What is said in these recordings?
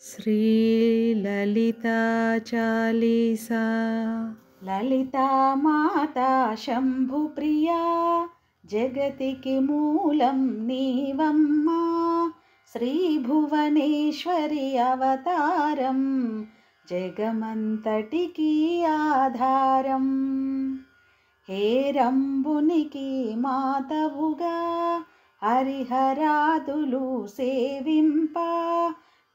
श्रीललिता चालीसा। ललिता माता शंभुप्रिया जगतिकी मूलं नीवम्मा श्रीभुवनेश्वरी अवतारं जगमंतटिकी आधारं हेरंबुनिकी मातवुगा हरिहरादुलु सेविंपा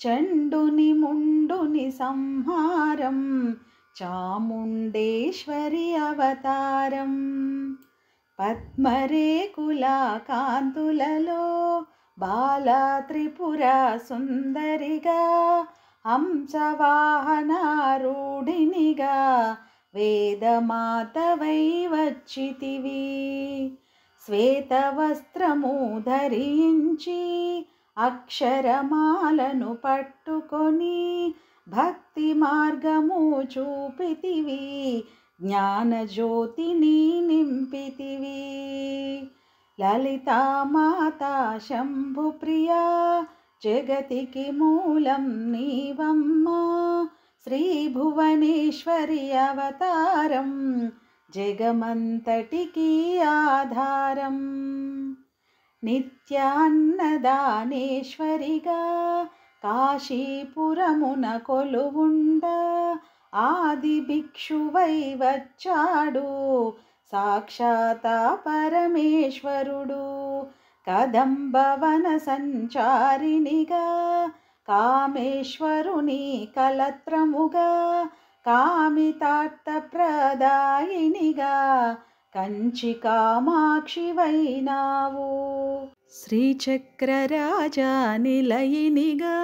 चंडुनि मुंडुनि संहारं चामुंडेश्वरी अवतारं पद्मरेकुला कांतुలలో बाला त्रिपुरा सुंदरिगा हंसवाहनारूढिनिगा वेदमातवै వచ్చితివి శ్వేతవస్త్రము ధరించి అక్షరమాలను పట్టుకొని భక్తి మార్గము చూపితివి జ్ఞానజ్యోతిని నింపితివి లలితా మాతా శంభుప్రియా జగతికి మూలం నీవమ్మా శ్రీభువనేశ్వరి అవతారం జగమంతటికి ఆధారం నిత్యాన్నదానేశ్వరిగా కాశీపురమున కొలువుండ ఆది భిక్షువై వచ్చాడు సాక్షాత్ పరమేశ్వరుడు కదంబవన సంచారినిగా కామేశ్వరుని కలత్రముగా కామితార్థప్రదాయినిగా కంచి కామాక్షివైనావు శ్రీచక్రరాజా నిలయినిగా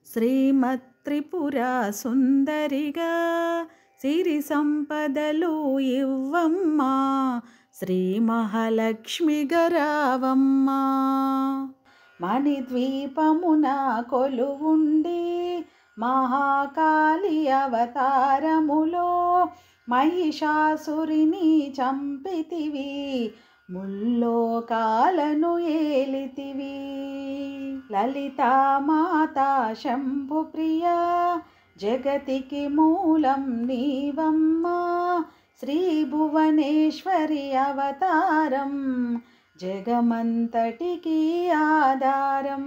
శ్రీమత్త్రిపురా సుందరిగా సిరి సంపదలు ఇవ్వమ్మా శ్రీ మహాలక్ష్మి గరావమ్మా మణిద్వీపమున కొలువుండి మహాకాళి అవతారములో మహిషాసురిని చంపితివి ముల్లోకాలను ఏలితివి లలితా మాతా శంభుప్రియా జగతికి మూలం నీవమ్మా శ్రీభువనేశ్వరి అవతారం జగమంతటికి ఆధారం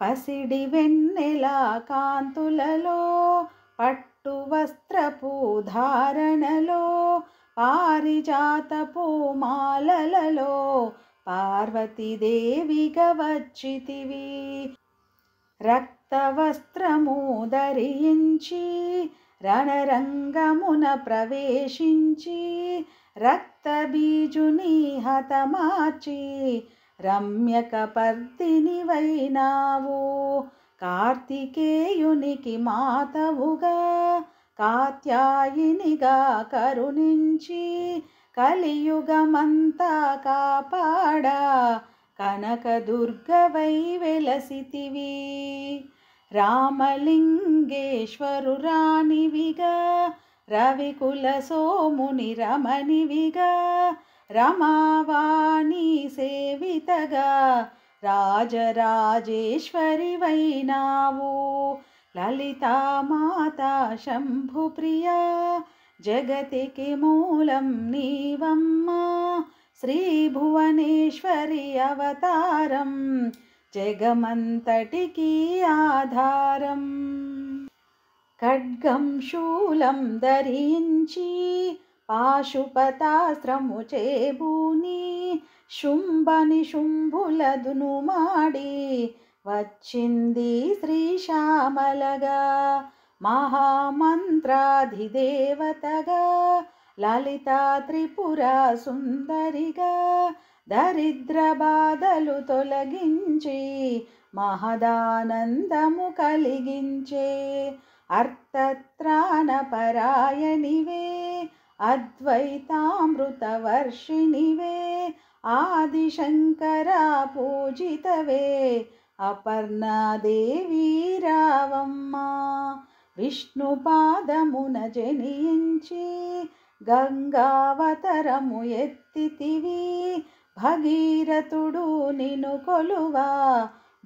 పసిడి వెన్నెల కాంతులలో పట్టు వస్త్రపు ధారణలో పారిజాతపు మాలలలో పార్వతీదేవిగా వచ్చితివి రక్తవస్త్రము ధరించి రణరంగమున ప్రవేశించి రక్తబీజుని హతమార్చి రమ్యకపర్దినివైనావు కార్తికేయునికి మాతవుగా కాత్యాయినిగా కరుణించి కలియుగమంతా కాపాడా కనకదుర్గవై వెలసితివి రామలింగేశ్వరురానివిగా రవికుల సోముని రమణివిగా రమావాణి సేవితగా రాజరాజేశ్వరివైనావు లలితా మాతా శంభుప్రియా జగతికి మూలం నీవమ్మా శ్రీభువనేశ్వరి అవతారం జగమంతటికి ఆధారం ఖడ్గం శూలం ధరించి పాశుపతాస్త్రము చేబూని శుంభని శుంభులదును మాడి వచ్చింది శ్రీశ్యామలగా మహామంత్రాధిదేవతగా లలితా త్రిపురా సుందరిగా దరిద్ర బాధలు తొలగించి మహదానందము కలిగించే అర్థత్రాణపరాయణివే అద్వైతామృతవర్షిణివే ఆదిశంకర పూజితవే అపర్ణాదేవి రావమ్మా విష్ణుపాదమున జనించి గంగావతరము ఎత్తితివి భగీరథుడు నిను కొలువా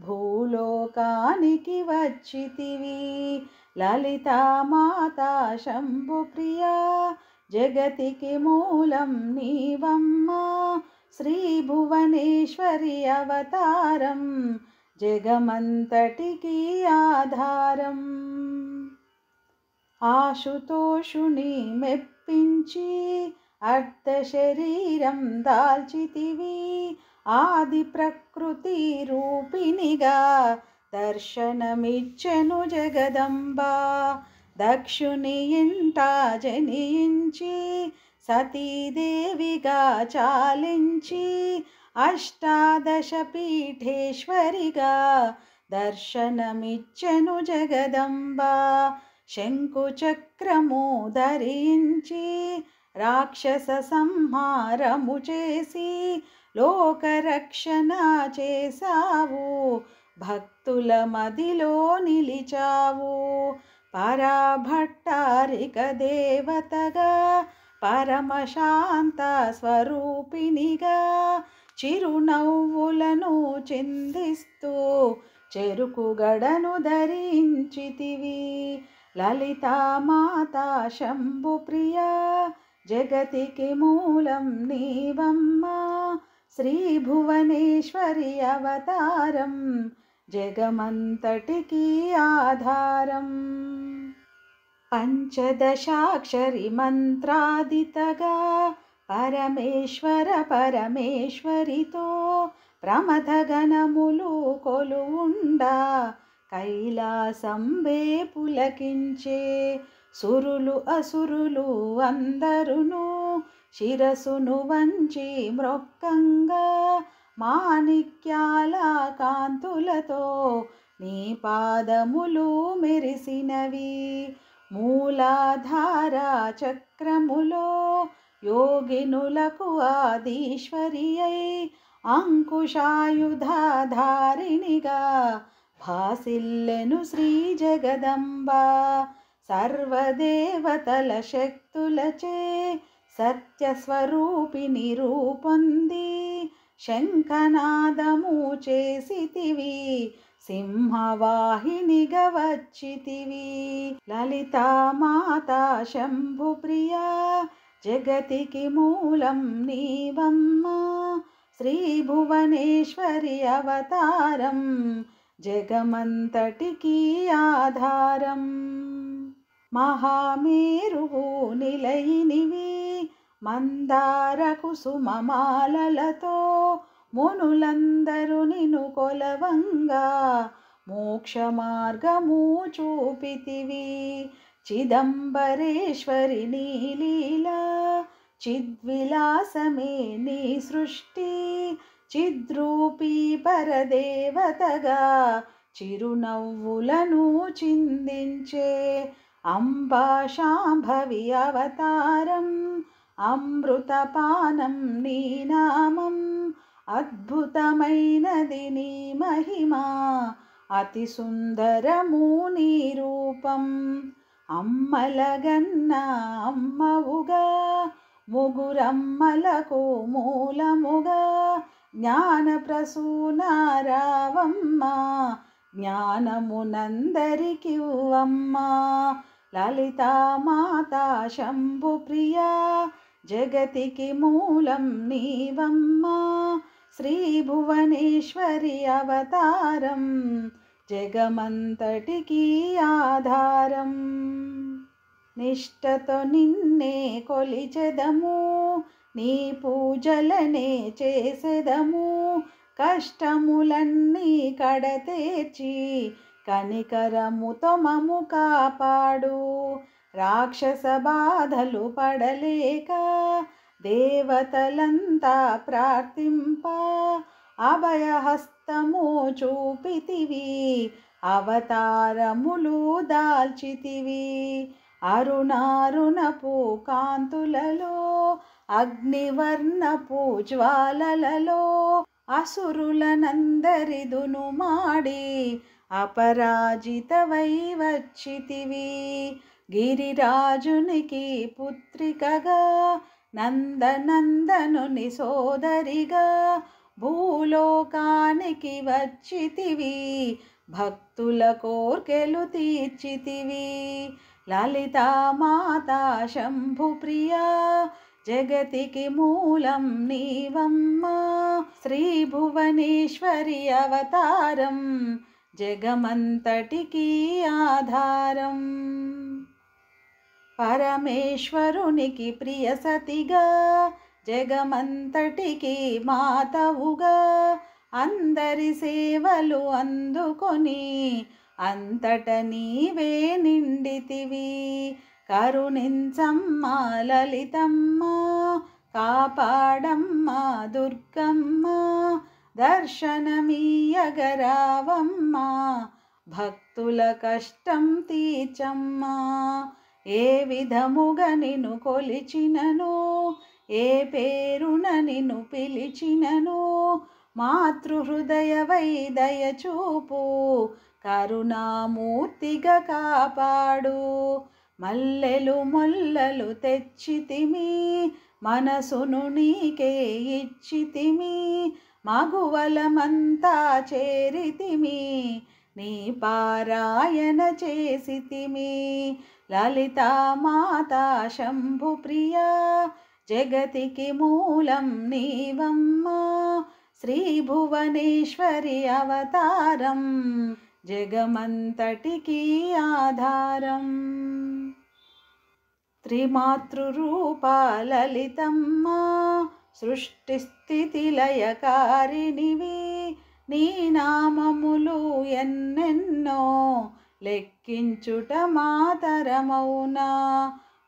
భూలోకానికి వచ్చితివి. లలితామాతా శంభుప్రియా జగతికి మూలం నీవమ్మా. శ్రీ భువనేశ్వరి అవతారం జగమంతటికి ఆధారం. ఆశుతోషుని మెప్పించి అర్ధ శరీరం దాల్చితివి. ఆది ప్రకృతి రూపిణిగా దర్శనమిచ్చెను జగదంబ. దక్షుని ఇంట జనించి సతీదేవిగా చాలించి అష్టాదశ పీఠేశ్వరిగా దర్శనమిచ్చెను జగదంబ. శంకు చక్రము ధరించి రాక్షస సంహారము చేసి లోకరక్షణ చేసావు. భక్తుల మదిలో నిలిచావు. పరాభట్టారిక దేవతగా పరమశాంత స్వరూపిణిగా చిరునవ్వులను చిందిస్తూ చెరుకు గడను ధరించితివి. లలితామాతా శంభుప్రియా జగతికి మూలం నీవమ్మా. శ్రీ భువనేశ్వరి అవతారం జగమంతటికి ఆధారం. పంచదశాక్షరి మంత్రాదితగా పరమేశ్వర పరమేశ్వరితో ప్రమథగణములు కొలువుండా కైలాసంబే పులకించే. సురులు అసురులు అందరును శిరసును వంచి మ్రొక్కంగా మాణిక్యాల కాంతులతో నీ పాదములు మెరిసినవి. మూలాధార చక్రములో యోగినులకు ఆదీశ్వరి అయి అంకుశాయుధాధారిణిగా భాసిల్లెను శ్రీ జగదంబ. సర్వదేవతల శక్తులచే సత్యస్వరూపిణి రూపొంది శంఖనాదము చేసితివి. సింహవాహినిగా వచ్చితివి. లలితామాతా శంభుప్రియా జగతికి మూలం నీవమ్మా. శ్రీ భువనేశ్వరి అవతారం జగమంతటికి ఆధారం. మహామేరువు నిలయినివి మందార కుసుమమాలలతో మునులందరూ నిన్ను కొలవంగా మోక్ష మార్గము చూపితివి. చిదంబరేశ్వరి నీ లీలా చిద్విలాసమే నీ సృష్టి. చిద్రూపీ పరదేవతగా చిరునవ్వులను చిందించే. అంబా శాంభవి అవతారం అమృతపానం నీ నామం. అద్భుతమైనది నీ మహిమ అతి సుందరము నీ రూపం. అమ్మలగన్న అమ్మవుగా ముగురమ్మలకు మూలముగా జ్ఞాన ప్రసూనారావమ్మ. జ్ఞానమునందరికివ్వమ్మా. లలితామాతా శంభుప్రియా జగతికి మూలం నీవమ్మా. శ్రీ భువనేశ్వరి అవతారం జగమంతటికి ఆధారం. నిష్టతో నిన్నే కొలిచెదము నీ పూజలనే చేసెదము. కష్టములన్నీ కడతేర్చి కనికరముతో మము కాపాడు. రాక్షస బాధలు పడలేక దేవతలంతా ప్రార్థింప అభయహస్తము చూపితివి. అవతారములు దాల్చితివి. అరుణారుణపు కాంతులలో అగ్నివర్ణపు జ్వాలలలో అసురులనందరిదును మాడి అపరాజితవై వచ్చితివి. గిరిరాజునికి పుత్రికగా నందనందనుని సోదరిగా భూలోకానికి వచ్చితివి, భక్తుల కోర్కెలు తీర్చితివి. లలితా మాతా శంభు ప్రియా, జగతికి మూలం నీవమ్మా. శ్రీ భువనేశ్వరి అవతారం, జగమంతటికి ఆధారం. పరమేశ్వరునికి ప్రియ సతిగా, జగమంతటికి మాతవుగా. అందరి సేవలు అందుకొని, అంతట నీవే నిండితివి. కరుణించమ్మా లలితమ్మ, కాపాడమ్మా దుర్గమ్మ. దర్శనమీయగరావమ్మా, భక్తుల కష్టం తీర్చమ్మా. ఏ విధముగా నిన్ను కొలిచినను, ఏ పేరున నిన్ను పిలిచినను, మాతృహృదయవై దయచూపు, కరుణామూర్తిగా కాపాడు. మల్లెలు మొల్లలు తెచ్చితిమి, మనసును నీకే ఇచ్చితిమి. మగువలమంతా చేరితిమి, నీ పారాయణ చేసితిమి. లలితా మాతా శంభు ప్రియా, జగతికి మూలం నీవమ్మా. శ్రీ భువనేశ్వరి అవతారం, జగమంతటికి ఆధారం. త్రిమాతృరూపా లలితమ్మ, సృష్టి స్థితి లయకారిణివి. నీ నామములు ఎన్నెన్నో, లెక్కించుట మాతరమౌనా.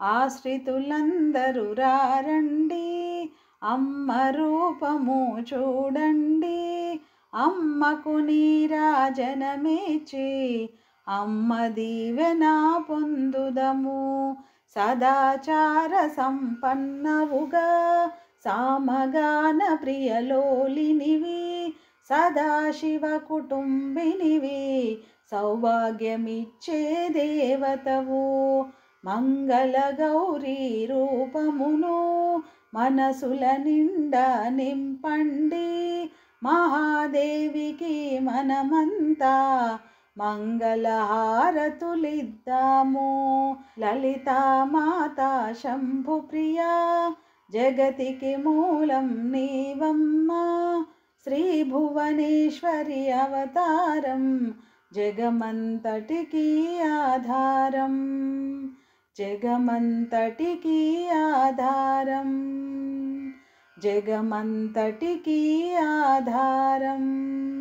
ఆశ్రితులందరూ రారండి, అమ్మ రూపము చూడండి. అమ్మకు నీరాజనమేచి, అమ్మ దీవెన పొందుదము. సదాచార సంపన్నవుగా, సామగాన ప్రియలోలినివి. సదాశివ కుటుంబినివి, సౌభాగ్యమిచ్చే దేవతవు. మంగళ గౌరీ రూపమును, మనసుల నిండా నింపండి. మహాదేవికి మనమంతా మంగళహారతులిద్దాము. లలితా మాతా శంభు ప్రియా, జగతికి మూలం నీవమ్మా. శ్రీ భువనేశ్వరి అవతారం, జగమంతటికి ఆధారం. జగమంతటికి ఆధారం, జగమంతటికి ఆధారం.